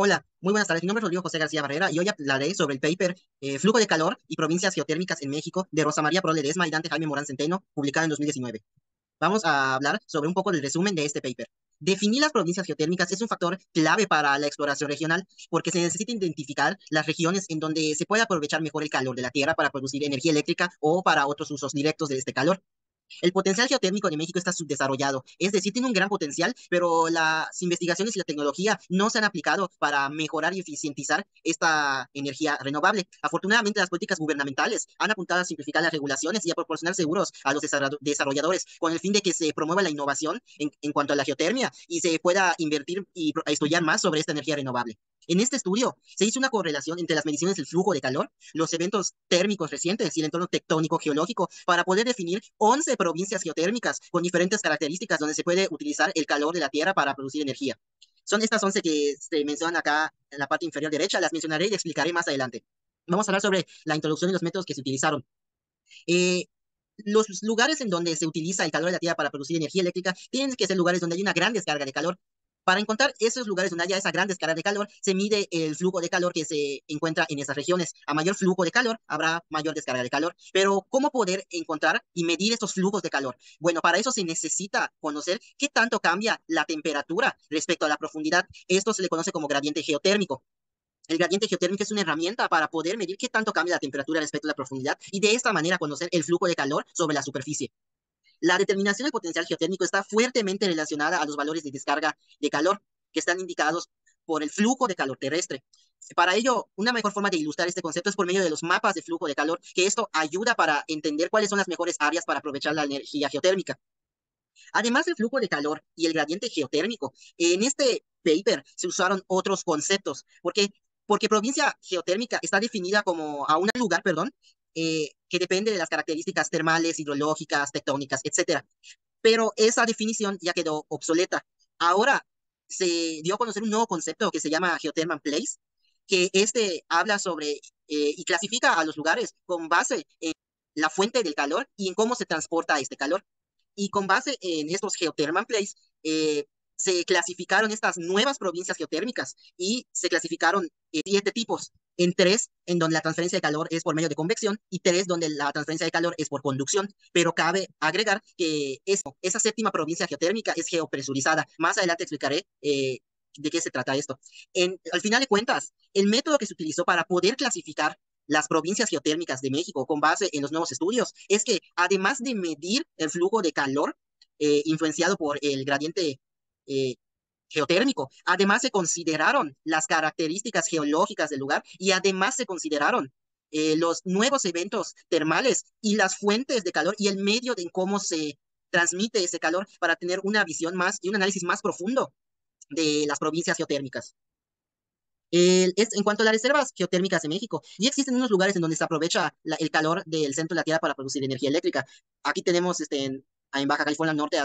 Hola, muy buenas tardes. Mi nombre es Rodrigo José García Barrera y hoy hablaré sobre el paper Flujo de calor y provincias geotérmicas en México de Rosa María Pro Ledesma y Dante Jaime Morán Centeno, publicado en 2019. Vamos a hablar sobre un poco del resumen de este paper. Definir las provincias geotérmicas es un factor clave para la exploración regional porque se necesita identificar las regiones en donde se puede aprovechar mejor el calor de la Tierra para producir energía eléctrica o para otros usos directos de este calor. El potencial geotérmico de México está subdesarrollado, es decir, tiene un gran potencial, pero las investigaciones y la tecnología no se han aplicado para mejorar y eficientizar esta energía renovable. Afortunadamente, las políticas gubernamentales han apuntado a simplificar las regulaciones y a proporcionar seguros a los desarrolladores con el fin de que se promueva la innovación en cuanto a la geotermia y se pueda invertir y estudiar más sobre esta energía renovable. En este estudio se hizo una correlación entre las mediciones del flujo de calor, los eventos térmicos recientes y el entorno tectónico geológico para poder definir 11 provincias geotérmicas con diferentes características donde se puede utilizar el calor de la Tierra para producir energía. Son estas 11 que se mencionan acá en la parte inferior derecha, las mencionaré y explicaré más adelante. Vamos a hablar sobre la introducción y los métodos que se utilizaron. Eh, los lugares en donde se utiliza el calor de la Tierra para producir energía eléctrica tienen que ser lugares donde hay una gran descarga de calor. Para encontrar esos lugares donde haya esa gran descarga de calor, se mide el flujo de calor que se encuentra en esas regiones. A mayor flujo de calor, habrá mayor descarga de calor. Pero, ¿cómo poder encontrar y medir estos flujos de calor? Bueno, para eso se necesita conocer qué tanto cambia la temperatura respecto a la profundidad. Esto se le conoce como gradiente geotérmico. El gradiente geotérmico es una herramienta para poder medir qué tanto cambia la temperatura respecto a la profundidad y de esta manera conocer el flujo de calor sobre la superficie. La determinación del potencial geotérmico está fuertemente relacionada a los valores de descarga de calor que están indicados por el flujo de calor terrestre. Para ello, una mejor forma de ilustrar este concepto es por medio de los mapas de flujo de calor, que esto ayuda para entender cuáles son las mejores áreas para aprovechar la energía geotérmica. Además del flujo de calor y el gradiente geotérmico, en este paper se usaron otros conceptos, porque provincia geotérmica está definida como a un lugar, perdón, que depende de las características termales, hidrológicas, tectónicas, etcétera. Pero esa definición ya quedó obsoleta. Ahora se dio a conocer un nuevo concepto que se llama Geothermal Place, que este habla sobre y clasifica a los lugares con base en la fuente del calor y en cómo se transporta este calor. Y con base en estos geothermal plays, se clasificaron estas nuevas provincias geotérmicas y se clasificaron 7 tipos, en 3 en donde la transferencia de calor es por medio de convección y 3 donde la transferencia de calor es por conducción. Pero cabe agregar que esa séptima provincia geotérmica es geopresurizada. Más adelante explicaré de qué se trata esto. Al final de cuentas, el método que se utilizó para poder clasificar las provincias geotérmicas de México con base en los nuevos estudios es que además de medir el flujo de calor influenciado por el gradiente eh, geotérmico, además se consideraron las características geológicas del lugar y además se consideraron los nuevos eventos termales y las fuentes de calor y el medio de cómo se transmite ese calor para tener una visión más y un análisis más profundo de las provincias geotérmicas. En cuanto a las reservas geotérmicas de México, ya existen unos lugares en donde se aprovecha el calor del centro de la Tierra para producir energía eléctrica. Aquí tenemos en Baja California Norte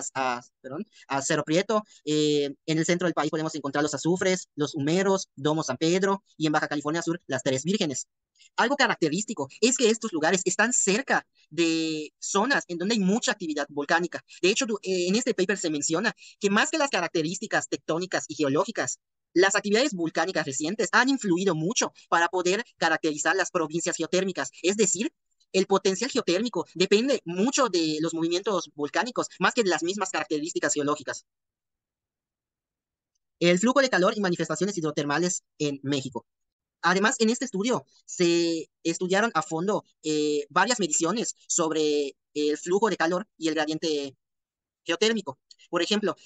perdón, a Cerro Prieto. En el centro del país podemos encontrar los azufres, los humeros, Domo San Pedro y en Baja California Sur las Tres Vírgenes. Algo característico es que estos lugares están cerca de zonas en donde hay mucha actividad volcánica. De hecho, en este paper se menciona que más que las características tectónicas y geológicas, las actividades volcánicas recientes han influido mucho para poder caracterizar las provincias geotérmicas. Es decir, el potencial geotérmico depende mucho de los movimientos volcánicos, más que de las mismas características geológicas. El flujo de calor y manifestaciones hidrotermales en México. Además, en este estudio se estudiaron a fondo varias mediciones sobre el flujo de calor y el gradiente geotérmico. Por ejemplo,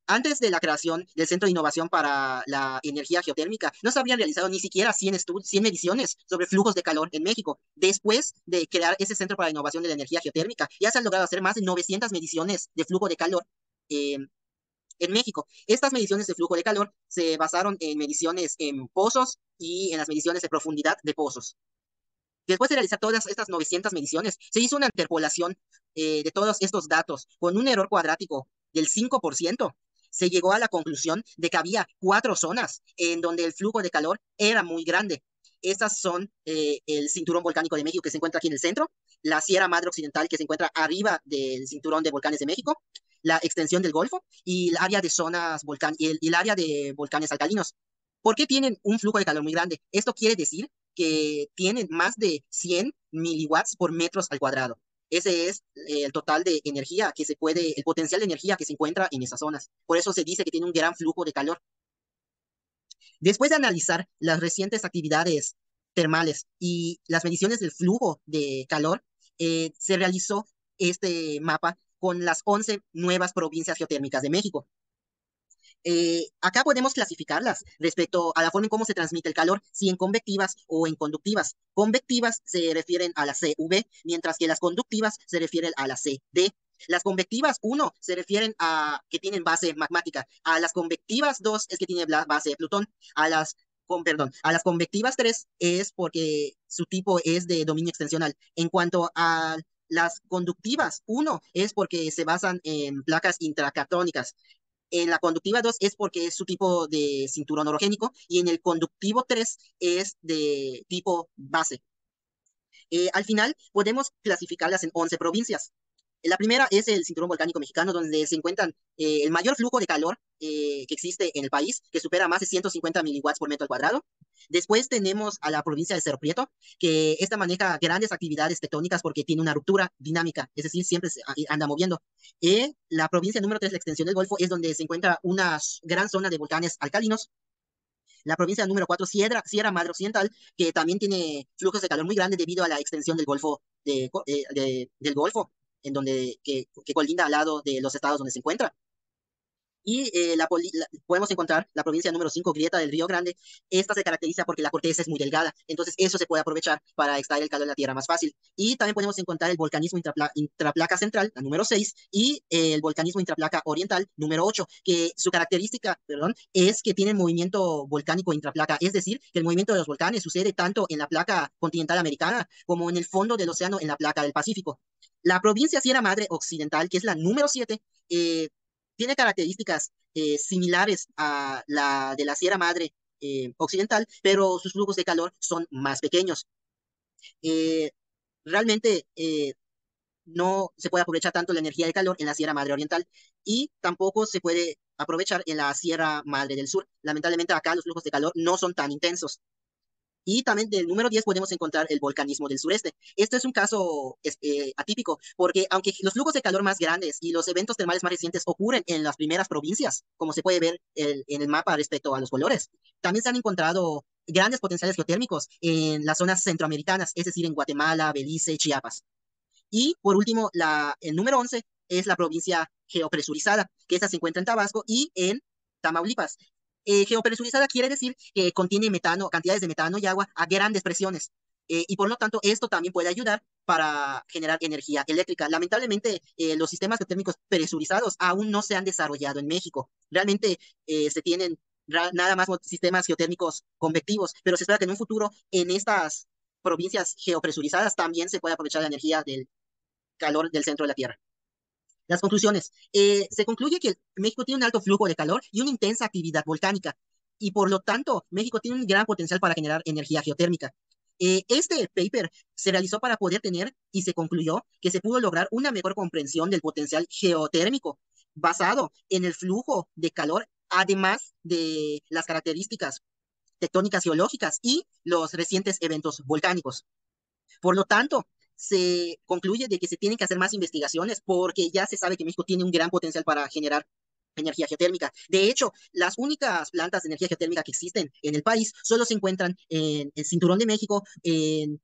antes de la creación del Centro de Innovación para la Energía Geotérmica, no se habían realizado ni siquiera 100 mediciones sobre flujos de calor en México. Después de crear ese Centro para la Innovación de la Energía Geotérmica, ya se han logrado hacer más de 900 mediciones de flujo de calor eh, en México. Estas mediciones de flujo de calor se basaron en mediciones en pozos y en las mediciones de profundidad de pozos. Después de realizar todas estas 900 mediciones, se hizo una interpolación de todos estos datos con un error cuadrático del 5%. Se llegó a la conclusión de que había 4 zonas en donde el flujo de calor era muy grande. Estas son el cinturón volcánico de México que se encuentra aquí en el centro, la Sierra Madre Occidental que se encuentra arriba del cinturón de volcanes de México, la extensión del Golfo y el área de zonas y el área de volcanes alcalinos. ¿Por qué tienen un flujo de calor muy grande? Esto quiere decir que tienen más de 100 miliwatts por metros al cuadrado. Ese es el total de energía que se puede, el potencial de energía que se encuentra en esas zonas. Por eso se dice que tiene un gran flujo de calor. Después de analizar las recientes actividades termales y las mediciones del flujo de calor, se realizó este mapa con las 11 nuevas provincias geotérmicas de México. Acá podemos clasificarlas respecto a la forma en cómo se transmite el calor, si en convectivas o en conductivas. Convectivas se refieren a la CV, mientras que las conductivas se refieren a la CD. Las convectivas, uno, se refieren a que tienen base magmática. A las convectivas, dos, es que tiene base de Plutón. Perdón, a las convectivas, tres, es porque su tipo es de dominio extensional. En cuanto a las conductivas, uno, es porque se basan en placas intracratónicas. En la conductiva 2 es porque es su tipo de cinturón orogénico y en el conductivo 3 es de tipo base. Al final podemos clasificarlas en 11 provincias. La primera es el cinturón volcánico mexicano, donde se encuentran el mayor flujo de calor que existe en el país, que supera más de 150 miliwatts por metro al cuadrado. Después tenemos a la provincia de Cerro Prieto, que esta maneja grandes actividades tectónicas porque tiene una ruptura dinámica, es decir, siempre se anda moviendo. La provincia número 3, la extensión del Golfo, es donde se encuentra una gran zona de volcanes alcalinos. La provincia número 4, Sierra Madre Occidental, que también tiene flujos de calor muy grandes debido a la extensión del Golfo, del Golfo, que colinda al lado de los estados donde se encuentra. Y podemos encontrar la provincia número 5, Grieta del Río Grande. Esta se caracteriza porque la corteza es muy delgada, entonces eso se puede aprovechar para extraer el calor de la tierra más fácil. Y también podemos encontrar el volcanismo intraplaca central, la número 6, y el volcanismo intraplaca oriental, número 8, que su característica, perdón, es que tiene movimiento volcánico intraplaca, es decir, que el movimiento de los volcanes sucede tanto en la placa continental americana como en el fondo del océano en la placa del Pacífico. La provincia Sierra Madre Occidental, que es la número 7, tiene características similares a la de la Sierra Madre Occidental, pero sus flujos de calor son más pequeños. Eh, Realmente no se puede aprovechar tanto la energía del calor en la Sierra Madre Oriental y tampoco se puede aprovechar en la Sierra Madre del Sur. Lamentablemente acá los flujos de calor no son tan intensos. Y también del número 10 podemos encontrar el volcanismo del sureste. Este es un caso atípico, porque aunque los flujos de calor más grandes y los eventos termales más recientes ocurren en las primeras provincias, como se puede ver en el mapa respecto a los colores, también se han encontrado grandes potenciales geotérmicos en las zonas centroamericanas, es decir, en Guatemala, Belice, Chiapas. Y por último, el número 11 es la provincia geopresurizada, que esta se encuentra en Tabasco y en Tamaulipas. Geopresurizada quiere decir que contiene metano, cantidades de metano y agua a grandes presiones. Y por lo tanto, esto también puede ayudar para generar energía eléctrica. Lamentablemente, los sistemas geotérmicos presurizados aún no se han desarrollado en México. Realmente se tienen nada más sistemas geotérmicos convectivos, pero se espera que en un futuro en estas provincias geopresurizadas también se pueda aprovechar la energía del calor del centro de la Tierra. Las conclusiones. Se concluye que México tiene un alto flujo de calor y una intensa actividad volcánica, y por lo tanto, México tiene un gran potencial para generar energía geotérmica. Este paper se realizó para poder tener y se concluyó que se pudo lograr una mejor comprensión del potencial geotérmico basado en el flujo de calor, además de las características tectónicas geológicas y los recientes eventos volcánicos. Por lo tanto, se concluye de que se tienen que hacer más investigaciones porque ya se sabe que México tiene un gran potencial para generar energía geotérmica. De hecho, las únicas plantas de energía geotérmica que existen en el país solo se encuentran en el Cinturón de México, en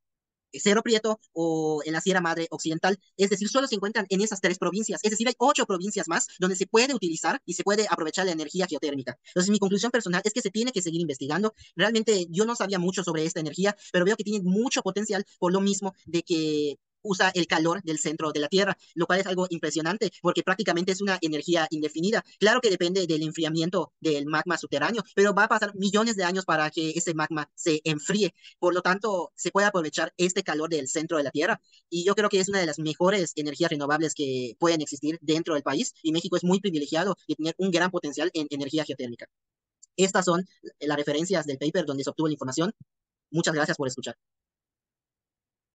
Cerro Prieto o en la Sierra Madre Occidental. Es decir, solo se encuentran en esas tres provincias. Es decir, hay 8 provincias más donde se puede utilizar y se puede aprovechar la energía geotérmica. Entonces, mi conclusión personal es que se tiene que seguir investigando. Realmente yo no sabía mucho sobre esta energía, pero veo que tiene mucho potencial por lo mismo de que usa el calor del centro de la Tierra, lo cual es algo impresionante porque prácticamente es una energía indefinida. Claro que depende del enfriamiento del magma subterráneo, pero va a pasar millones de años para que ese magma se enfríe. Por lo tanto, se puede aprovechar este calor del centro de la Tierra y yo creo que es una de las mejores energías renovables que pueden existir dentro del país y México es muy privilegiado de tener un gran potencial en energía geotérmica. Estas son las referencias del paper donde se obtuvo la información. Muchas gracias por escuchar.